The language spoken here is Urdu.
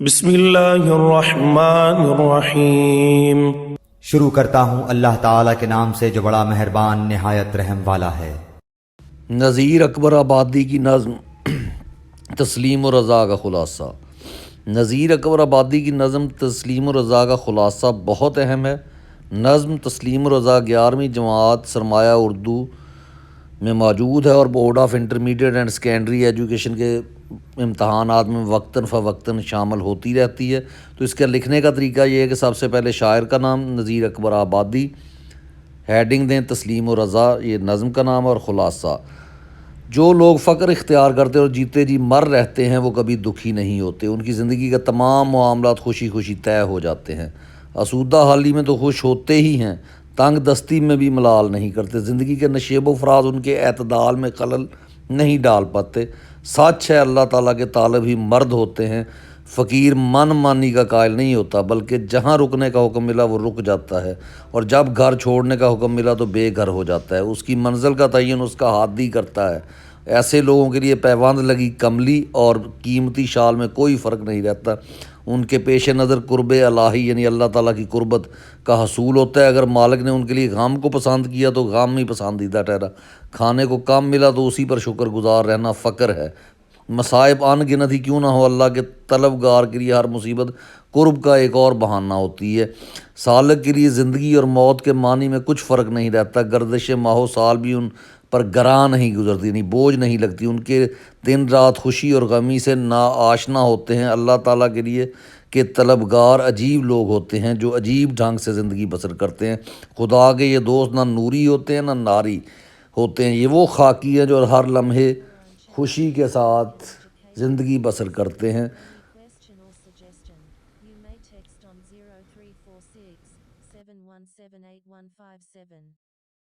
بسم اللہ الرحمن الرحیم۔ شروع کرتا ہوں اللہ تعالیٰ کے نام سے جو بڑا مہربان نہایت رحم والا ہے۔ نذیر اکبر آبادی کی نظم تسلیم و رضا کا خلاصہ۔ نذیر اکبر آبادی کی نظم تسلیم و رضا کا خلاصہ بہت اہم ہے۔ نظم تسلیم و رضا 11ویں جماعت سرمایہ اردو میں موجود ہے اور board of intermediate and secondary education کے امتحانات میں وقتاً فوقتاً شامل ہوتی رہتی ہے۔ تو اس کا لکھنے کا طریقہ یہ ہے کہ سب سے پہلے شاعر کا نام نذیر اکبر آبادی، ہیڈنگ دیں تسلیم و رضا، یہ نظم کا نام اور خلاصہ۔ جو لوگ فقر اختیار کرتے اور جیتے جی مر رہتے ہیں وہ کبھی دکھی نہیں ہوتے، ان کی زندگی کا تمام معاملات خوشی خوشی طے ہو جاتے ہیں۔ آسودہ حالی میں تو خوش ہوتے ہی ہیں، تنگ دستی میں بھی ملال نہیں کرتے، زندگی کے نشیب و فراز ان کے اعتدال میں خلل نہیں ڈال پاتے۔ سچ ہے اللہ تعالیٰ کے طالب ہی مرد ہوتے ہیں، فقیر من مانی کا قائل نہیں ہوتا، بلکہ جہاں رکنے کا حکم ملا وہ رک جاتا ہے، اور جب گھر چھوڑنے کا حکم ملا تو بے گھر ہو جاتا ہے۔ اس کی منزل کا تعین اس کا ہادی کرتا ہے۔ ایسے لوگوں کے لیے پیوند لگی کملی اور قیمتی شال میں کوئی فرق نہیں رہتا، ان کے پیش نظر قرب الہی یعنی اللہ تعالیٰ کی قربت کا حصول ہوتا ہے۔ اگر مالک نے ان کے لیے غم کو پسند کیا تو غم ہی پسندیدہ ٹھہرا، کھانے کو کم ملا تو اسی پر شکر گزار رہنا فقر ہے۔ مصائب ان گنت ہی کیوں نہ ہو، اللہ کے طلبگار کے لیے ہر مصیبت قرب کا ایک اور بہانہ ہوتی ہے۔ سالک کے لیے زندگی اور موت کے معنی میں کچھ فرق نہیں رہتا، گردش ماہ و سال بھی ان پر گراں نہیں گزرتی، یعنی بوجھ نہیں لگتی، ان کے دن رات خوشی اور غمی سے نا آشنا ہوتے ہیں۔ اللہ تعالیٰ کے لیے کے طلبگار عجیب لوگ ہوتے ہیں جو عجیب ڈھنگ سے زندگی بسر کرتے ہیں۔ خدا کے یہ دوست نہ نوری ہوتے ہیں نہ ناری ہوتے ہیں، یہ وہ خاکی ہیں جو ہر لمحے خوشی کے ساتھ زندگی بسر کرتے ہیں۔ Any question or suggestion, you may text on 0346 7178157.